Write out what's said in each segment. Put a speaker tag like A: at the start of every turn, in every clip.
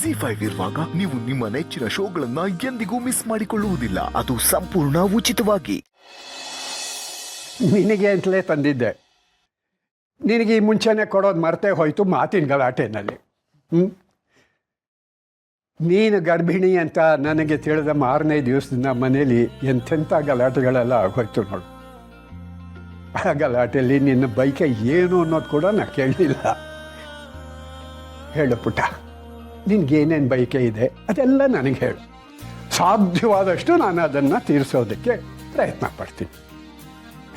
A: ಜಿ5 ಇರುವಾಗ ನೀವು ನಿಮ್ಮ ನೆಚ್ಚಿನ ಶೋಗಳನ್ನ ಎಂದಿಗೂ ಮಿಸ್ ಮಾಡಿಕೊಳ್ಳುವುದಿಲ್ಲ. ಅದು ಸಂಪೂರ್ಣ ಉಚಿತವಾಗಿ.
B: ನಿನಗೆ ಅಂತಲೇ ತಂದಿದ್ದೆ. ನಿನಗೆ ಈ ಮುಂಚೆನೆ ಕೊಡೋದು ಮರ್ತೇ ಹೋಯ್ತು ಮಾತಿನ ಗಲಾಟೆನಲ್ಲಿ. ನೀನು ಗರ್ಭಿಣಿ ಅಂತ ನನಗೆ ತಿಳಿದ 6ನೇ ದಿವಸದಿಂದ ಮನೇಲಿ ಎಂಥೆಂಥ ಗಲಾಟೆಗಳೆಲ್ಲ ಆಗೋಯ್ತು ನೋಡು. ಆ ಗಲಾಟೆಯಲ್ಲಿ ನಿನ್ನ ಬೈಕೆ ಏನು ಅನ್ನೋದು ಕೂಡ ನಾ ಕೇಳಲಿಲ್ಲ. ಹೇಳು ಪುಟ್ಟ, ನಿನಗೇನೇನು ಬೈಕೆ ಇದೆ ಅದೆಲ್ಲ ನನಗೆ ಹೇಳು. ಸಾಧ್ಯವಾದಷ್ಟು ನಾನು ಅದನ್ನು ತೀರಿಸೋದಕ್ಕೆ ಪ್ರಯತ್ನ ಪಡ್ತೀನಿ.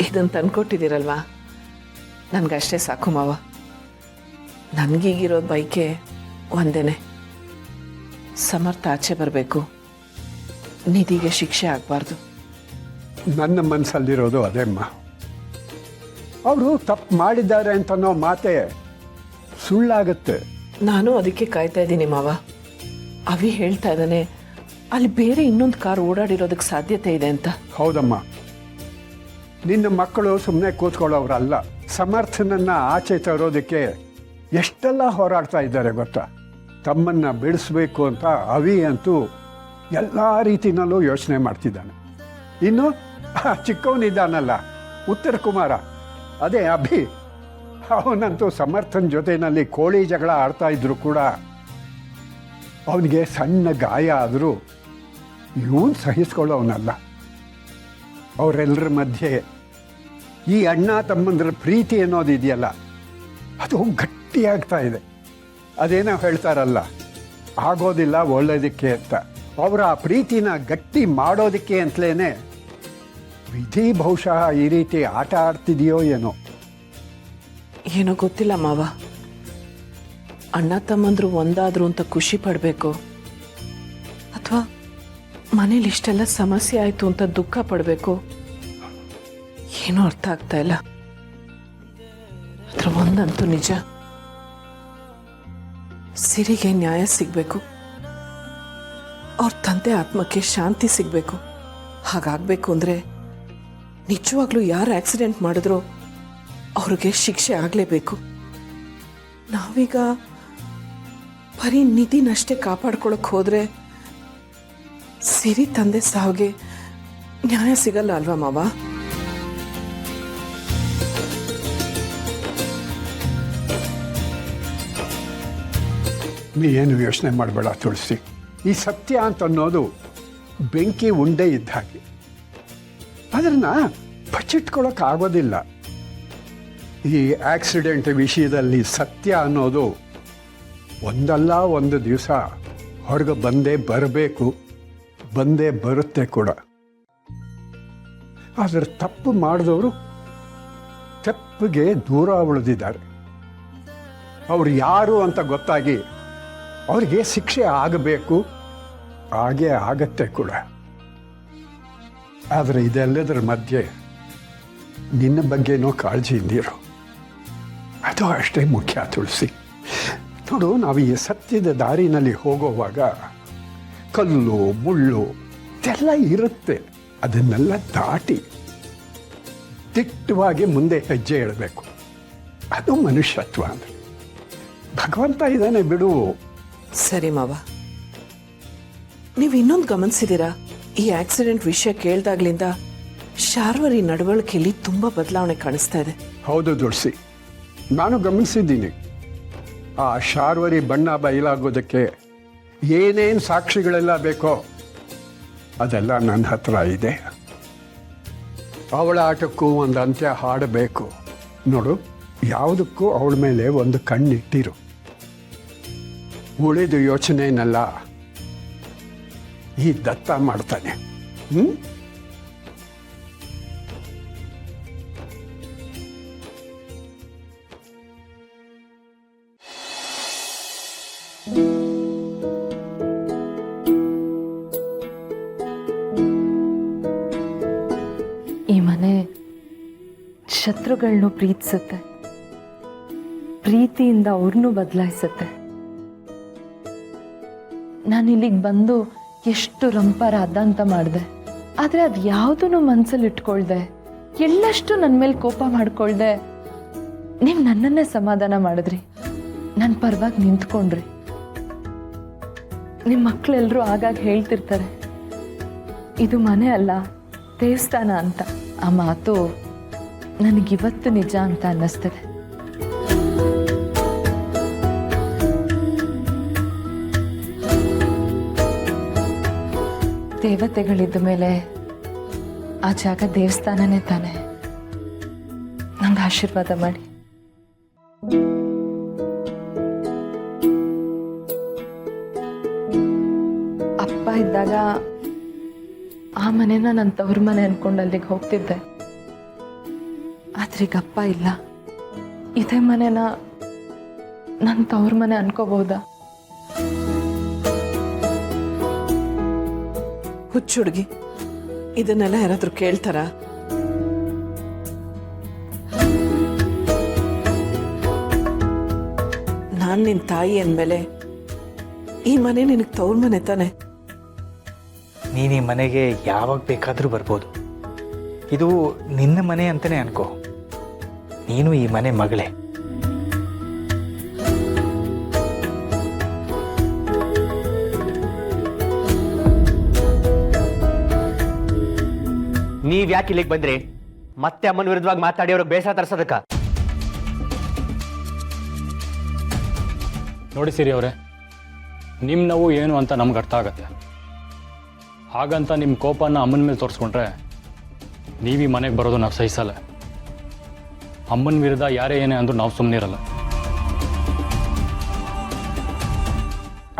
C: ಇದನ್ನು ತಂದ್ಕೊಟ್ಟಿದ್ದೀರಲ್ವಾ, ನನಗಷ್ಟೇ ಸಾಕು ಮಾವ. ನನಗೀಗಿರೋ ಬೈಕೆ ಒಂದೇನೆ, ಸಮರ್ಥ ಆಚೆ ಬರಬೇಕು, ನಿಧಿಗೆ ಶಿಕ್ಷೆ ಆಗಬಾರ್ದು.
B: ನನ್ನ ಮನಸ್ಸಲ್ಲಿರೋದು ಅದೇಮ್ಮ. ಅವರು ತಪ್ಪು ಮಾಡಿದ್ದಾರೆ ಅಂತನೋ ಮಾತೆ ಸುಳ್ಳಾಗತ್ತೆ.
C: ನಾನು ಅದಕ್ಕೆ ಕಾಯ್ತಾ ಇದ್ದೀನಿ ಮಾವ. ಅವಿ ಹೇಳ್ತಾ ಇದ್ದಾನೆ ಅಲ್ಲಿ ಬೇರೆ ಇನ್ನೊಂದು ಕಾರ್ ಓಡಾಡಿರೋದಕ್ಕೆ ಸಾಧ್ಯತೆ ಇದೆ ಅಂತ.
B: ಹೌದಮ್ಮ, ನಿನ್ನ ಮಕ್ಕಳು ಸುಮ್ಮನೆ ಕೂತ್ಕೊಳ್ಳೋರಲ್ಲ. ಸಮರ್ಥನನ್ನ ಆಚೆ ತರೋದಕ್ಕೆ ಎಷ್ಟೆಲ್ಲ ಹೋರಾಡ್ತಾ ಇದ್ದಾರೆ ಗೊತ್ತಾ. ತಮ್ಮನ್ನು ಬಿಡಿಸ್ಬೇಕು ಅಂತ ಅವಿ ಅಂತೂ ಎಲ್ಲ ರೀತಿಯಲ್ಲೂ ಯೋಚನೆ ಮಾಡ್ತಿದ್ದಾನೆ. ಇನ್ನು ಚಿಕ್ಕವನಿದ್ದಾನಲ್ಲ ಉತ್ತರ ಕುಮಾರ, ಅದೇ ಅಭಿ, ಅವನಂತೂ ಸಮರ್ಥನ್ ಜೊತೆಯಲ್ಲಿ ಕೋಳಿ ಜಗಳ ಆಡ್ತಾ ಇದ್ರು ಕೂಡ ಅವನಿಗೆ ಸಣ್ಣ ಗಾಯ ಆದರೂ ಇವನು ಸಹಿಸ್ಕೊಳ್ಳೋವನಲ್ಲ. ಅವರೆಲ್ಲರ ಮಧ್ಯೆ ಈ ಅಣ್ಣ ತಮ್ಮಂದ್ರ ಪ್ರೀತಿ ಅನ್ನೋದಿದೆಯಲ್ಲ, ಅದು ಗಟ್ಟಿಯಾಗ್ತಾ ಇದೆ. ಅದೇನೋ ಹೇಳ್ತಾರಲ್ಲ, ಆಗೋದಿಲ್ಲ ಒಳ್ಳೇದಕ್ಕೆ ಅಂತ. ಅವರ ಆ ಪ್ರೀತಿನ ಗಟ್ಟಿ ಮಾಡೋದಕ್ಕೆ ಅಂತಲೇ ವಿಧಿ ಬಹುಶಃ ಈ ರೀತಿ ಆಟ ಆಡ್ತಿದೆಯೋ ಏನೋ.
C: ಏನೋ ಗೊತ್ತಿಲ್ಲ ಮಾವ. ಅಣ್ಣ ತಮ್ಮಂದ್ರು ಒಂದಾದ್ರು ಅಂತ ಖುಷಿ ಪಡಬೇಕು, ಅಥವಾ ಮನೇಲಿ ಇಷ್ಟೆಲ್ಲ ಸಮಸ್ಯೆ ಆಯಿತು ಅಂತ ದುಃಖ ಪಡಬೇಕು, ಏನೂ ಅರ್ಥ ಆಗ್ತಾ ಇಲ್ಲ. ಅದ್ರ ಒಂದಂತೂ ನಿಜ, ಸಿರಿಗೆ ನ್ಯಾಯ ಸಿಗಬೇಕು, ಅವ್ರ ತಂದೆ ಆತ್ಮಕ್ಕೆ ಶಾಂತಿ ಸಿಗಬೇಕು. ಹಾಗಾಗಬೇಕು ಅಂದರೆ ನಿಜವಾಗ್ಲೂ ಯಾರು ಆಕ್ಸಿಡೆಂಟ್ ಮಾಡಿದ್ರೋ ಅವ್ರಿಗೆ ಶಿಕ್ಷೆ ಆಗಲೇಬೇಕು. ನಾವೀಗ ಬರೀ ನಿಧಿನಷ್ಟೇ ಕಾಪಾಡ್ಕೊಳಕ್ಕೆ ಹೋದರೆ ಸಿರಿ ತಂದೆ ಸಾವಿಗೆ ನ್ಯಾಯ ಸಿಗಲ್ಲ ಅಲ್ವಾ ಮಾವ?
B: ನೀ ಏನು ಯೋಚನೆ ಮಾಡಬೇಡ ತುಳಸಿ. ಈ ಸತ್ಯ ಅಂತ ಅನ್ನೋದು ಬೆಂಕಿ ಉಂಡೆ ಇದ್ದ ಹಾಗೆ, ಅದನ್ನು ಬಚ್ಚಿಟ್ಕೊಳ್ಳೋಕ್ಕಾಗೋದಿಲ್ಲ. ಈ ಆಕ್ಸಿಡೆಂಟ್ ವಿಷಯದಲ್ಲಿ ಸತ್ಯ ಅನ್ನೋದು ಒಂದಲ್ಲ ಒಂದು ದಿವಸ ಹೊರಗೆ ಬಂದೇ ಬರಬೇಕು, ಬಂದೇ ಬರುತ್ತೆ ಕೂಡ. ಆದರೆ ತಪ್ಪು ಮಾಡಿದವರು ತಪ್ಪಿಗೆ ದೂರ ಉಳಿದಿದ್ದಾರೆ. ಅವ್ರು ಯಾರು ಅಂತ ಗೊತ್ತಾಗಿ ಅವರಿಗೆ ಶಿಕ್ಷೆ ಆಗಬೇಕು, ಹಾಗೇ ಆಗತ್ತೆ ಕೂಡ. ಆದರೆ ಇದೆಲ್ಲದರ ಮಧ್ಯೆ ನಿನ್ನ ಬಗ್ಗೆನೋ ಕಾಳಜಿಯಿಂದಿರು, ಅದು ಅಷ್ಟೇ ಮುಖ್ಯ ತುಳಸಿ. ನೋಡು, ನಾವು ಈ ಸತ್ಯದ ದಾರಿನಲ್ಲಿ ಹೋಗುವಾಗ ಕಲ್ಲು ಮುಳ್ಳು ಇದೆಲ್ಲ ಇರುತ್ತೆ. ಅದನ್ನೆಲ್ಲ ದಾಟಿ ದಿಟ್ಟವಾಗಿ ಮುಂದೆ ಹೆಜ್ಜೆ ಇಡಬೇಕು. ಅದು ಮನುಷ್ಯತ್ವ ಅಂದರೆ. ಭಗವಂತ ಇದ್ದಾನೆ ಬಿಡು.
C: ಸರಿ ಮಾವ, ನೀವು ಇನ್ನೊಂದು ಗಮನಿಸಿದ್ದೀರಾ? ಈ ಆಕ್ಸಿಡೆಂಟ್ ವಿಷಯ ಕೇಳ್ದಾಗ್ಲಿಂದ ಶಾರ್ವರಿ ನಡವಳಿಕೆಯಲ್ಲಿ ತುಂಬ ಬದಲಾವಣೆ ಕಾಣಿಸ್ತಾ ಇದೆ.
B: ಹೌದು ತುಳಸಿ, ನಾನು ಗಮನಿಸಿದ್ದೀನಿ. ಆ ಶಾರ್ವರಿ ಬಣ್ಣ ಬಯಲಾಗೋದಕ್ಕೆ ಏನೇನು ಸಾಕ್ಷಿಗಳೆಲ್ಲ ಬೇಕೋ ಅದೆಲ್ಲ ನನ್ನ ಹತ್ರ ಇದೆ. ಅವಳ ಆಟಕ್ಕೂ ಒಂದು ಅಂತ್ಯ ಹಾಡಬೇಕು. ನೋಡು, ಯಾವುದಕ್ಕೂ ಅವಳ ಮೇಲೆ ಒಂದು ಕಣ್ಣಿಟ್ಟಿರು. ಉಳಿದು ಯೋಚನೆಯನ್ನೆಲ್ಲ ಈ ದತ್ತ ಮಾಡ್ತಾನೆ.
D: ಈ ಮನೆ ಶತ್ರುಗಳನ್ನೂ ಪ್ರೀತಿಸುತ್ತೆ, ಪ್ರೀತಿಯಿಂದ ಅವ್ರನ್ನೂ ಬದಲಾಯಿಸುತ್ತೆ. ನಾನು ಇಲ್ಲಿಗೆ ಬಂದು ಎಷ್ಟು ರಂಪಾರ ಅದ ಅಂತ ಮಾಡಿದೆ, ಆದರೆ ಅದು ಯಾವುದೂ ಮನಸ್ಸಲ್ಲಿ ಇಟ್ಕೊಳ್ದೆ, ಎಳ್ಳಷ್ಟು ನನ್ನ ಮೇಲೆ ಕೋಪ ಮಾಡ್ಕೊಳ್ದೆ ನೀವು ನನ್ನನ್ನೇ ಸಮಾಧಾನ ಮಾಡಿದ್ರಿ, ನನ್ನ ಪರವಾಗಿ ನಿಂತ್ಕೊಂಡ್ರಿ. ನಿಮ್ಮ ಮಕ್ಕಳೆಲ್ಲರೂ ಆಗಾಗ ಹೇಳ್ತಿರ್ತಾರೆ ಇದು ಮನೆ ಅಲ್ಲ ದೇವಸ್ಥಾನ ಅಂತ. ಆ ಮಾತು ನನಗಿವತ್ತು ನಿಜ ಅಂತ ಅನ್ನಿಸ್ತದೆ. ದೇವತೆಗಳಿದ್ದ ಮೇಲೆ ಆ ಜಾಗ ದೇವಸ್ಥಾನನೇ ತಾನೆ. ನಂಗೆ ಆಶೀರ್ವಾದ ಮಾಡಿ. ಅಪ್ಪ ಇದ್ದಾಗ ಆ ಮನೆನ ನನ್ನ ತವ್ರ ಮನೆ ಅನ್ಕೊಂಡು ಅಲ್ಲಿಗೆ ಹೋಗ್ತಿದ್ದೆ. ಆದ್ರೆ ಈಗ ಅಪ್ಪ ಇಲ್ಲ, ಇದೇ ಮನೆನ ನನ್ನ ತವ್ರ ಮನೆ ಅನ್ಕೋಬಹುದಾ?
C: ಹುಚ್ಚುಡ್ಗಿ, ಇದನ್ನೆಲ್ಲ ಯಾರಾದ್ರೂ ಕೇಳ್ತಾರ? ನಾನ್ ನಿನ್ ತಾಯಿ ಅಂದ್ಮೇಲೆ ಈ ಮನೆ ನಿನಗೆ ತವ್ರ ಮನೆ ತಾನೆ.
E: ನೀನು ಈ ಮನೆಗೆ ಯಾವಾಗ ಬೇಕಾದರೂ ಬರ್ಬೋದು. ಇದು ನಿನ್ನ ಮನೆ ಅಂತಲೇ ಅನ್ಕೋ. ನೀನು ಈ ಮನೆ ಮಗಳೇ.
F: ನೀವ್ ಯಾಕೆ ಇಲ್ಲಿಗೆ ಬಂದ್ರಿ? ಮತ್ತೆ ಅಮ್ಮನ ವಿರುದ್ಧವಾಗಿ ಮಾತಾಡಿ ಅವ್ರಿಗೆ ಬೇಸರ ತರ್ಸೋದಕ್ಕ?
G: ನೋಡಿ ಸಿರಿ ಅವರೇ, ನಿಮ್ಮ ನೋವು ಏನು ಅಂತ ನಮ್ಗೆ ಅರ್ಥ ಆಗತ್ತೆ. ಹಾಗಂತ ನಿಮ್ಮ ಕೋಪನ ಅಮ್ಮನ ಮೇಲೆ ತೋರಿಸ್ಕೊಂಡ್ರೆ ನೀವು ಈ ಮನೆಗೆ ಬರೋದು ನಾವು ಸಹಿಸಲ್ಲ. ಅಮ್ಮನ ವಿರುದ್ಧ ಯಾರೇ ಏನೇ ಅಂದ್ರೂ ನಾವು ಸುಮ್ಮನಿರಲ್ಲ.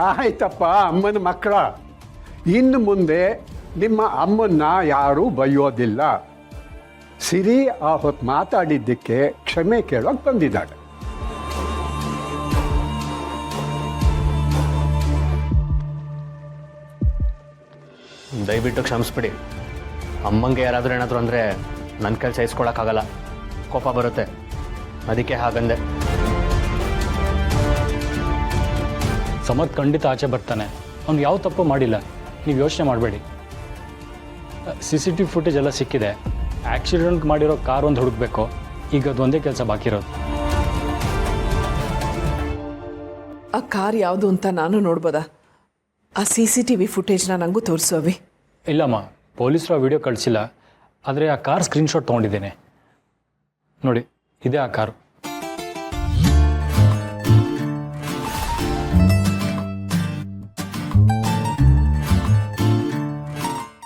B: ಆಯ್ತಪ್ಪ ಅಮ್ಮನ ಮಕ್ಕಳ, ಇನ್ನು ಮುಂದೆ ನಿಮ್ಮ ಅಮ್ಮನ್ನ ಯಾರೂ ಬೈಯೋದಿಲ್ಲ. ಸಿರಿ ಆ ಹೊತ್ತು ಮಾತಾಡಿದ್ದಕ್ಕೆ ಕ್ಷಮೆ ಕೇಳೋಕೆ ಬಂದಿದ್ದಾಳೆ.
F: ದಯವಿಟ್ಟು ಕ್ಷಮಿಸ್ಬಿಡಿ. ಅಮ್ಮಂಗೆ ಯಾರಾದರೂ ಏನಾದರೂ ಅಂದರೆ ನನ್ನ ಕೈಲಿ ಸಹಿಸ್ಕೊಳಕ್ಕಾಗಲ್ಲ, ಕೋಪ ಬರುತ್ತೆ. ಅದಕ್ಕೆ ಹಾಗಂದೆ.
G: ಸಮರ್ಥ್ ಖಂಡಿತ ಆಚೆ ಬರ್ತಾನೆ. ಅವ್ನು ಯಾವ ತಪ್ಪು ಮಾಡಿಲ್ಲ, ನೀವು ಯೋಚನೆ ಮಾಡಬೇಡಿ. CCTV ಫುಟೇಜ್ ಎಲ್ಲ ಸಿಕ್ಕಿದೆ. ಆಕ್ಸಿಡೆಂಟ್ ಮಾಡಿರೋ ಕಾರ್ ಒಂದು ಹುಡುಕ್ಬೇಕು. ಈಗ ಅದೊಂದೇ ಕೆಲಸ ಬಾಕಿ ಇರೋದು.
C: ಆ ಕಾರ್ ಯಾವುದು ಅಂತ ನಾನು ನೋಡ್ಬೋದಾ? ಆ CCTV ಫುಟೇಜ್ನ ನನಗೂ ತೋರಿಸು ಅವಿ.
G: ಇಲ್ಲಮ್ಮ, ಪೊಲೀಸರು ಆ ವಿಡಿಯೋ ಕಳಿಸಿಲ್ಲ. ಆದರೆ ಆ ಕಾರ್ ಸ್ಕ್ರೀನ್ಶಾಟ್ ತೊಗೊಂಡಿದ್ದೇನೆ ನೋಡಿ, ಇದೇ ಆ ಕಾರು.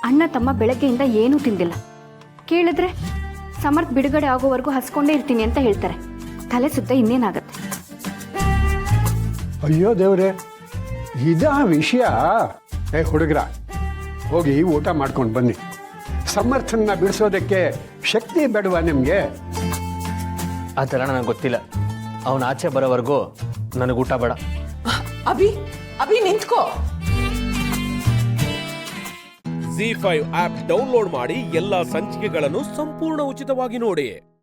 H: ಅಣ್ಣ ತಮ್ಮ ಬೆಳಗ್ಗೆಯಿಂದ ಏನೂ ತಿಂದಿಲ್ಲ. ಕೇಳಿದ್ರೆ ಸಮರ್ಥ್ ಬಿಡುಗಡೆ ಆಗೋವರೆಗೂ ಹಸ್ಕೊಂಡೇ ಇರ್ತೀನಿ ಅಂತ ಹೇಳ್ತಾರೆ. ತಲೆ ಸುತ್ತ ಇನ್ನೇನಾಗತ್ತೆ?
B: ಅಯ್ಯೋ ದೇವ್ರೆ, ಇದಾ ವಿಷಯ? ಹುಡುಗರ, ಹೋಗಿ ಊಟ ಮಾಡ್ಕೊಂಡು ಬನ್ನಿ. ಸಮರ್ಥನ ಬಿಡಿಸೋದಕ್ಕೆ ಶಕ್ತಿ ಬೇಡವಾ ನಿಮಗೆ?
F: ಅದೆಲ್ಲ ನನಗೆ ಗೊತ್ತಿಲ್ಲ. ಅವನ ಆಚೆ ಬರೋವರೆಗೂ ನನಗೆ ಊಟ ಬೇಡ.
C: ಅಭಿ ನಿಂತ್ಕೋ.
I: ZEE5 ಆಪ್ ಡೌನ್ಲೋಡ್ ಮಾಡಿ ಎಲ್ಲಾ ಸಂಚಿಕೆಗಳನ್ನು ಸಂಪೂರ್ಣ ಉಚಿತವಾಗಿ ನೋಡಿ.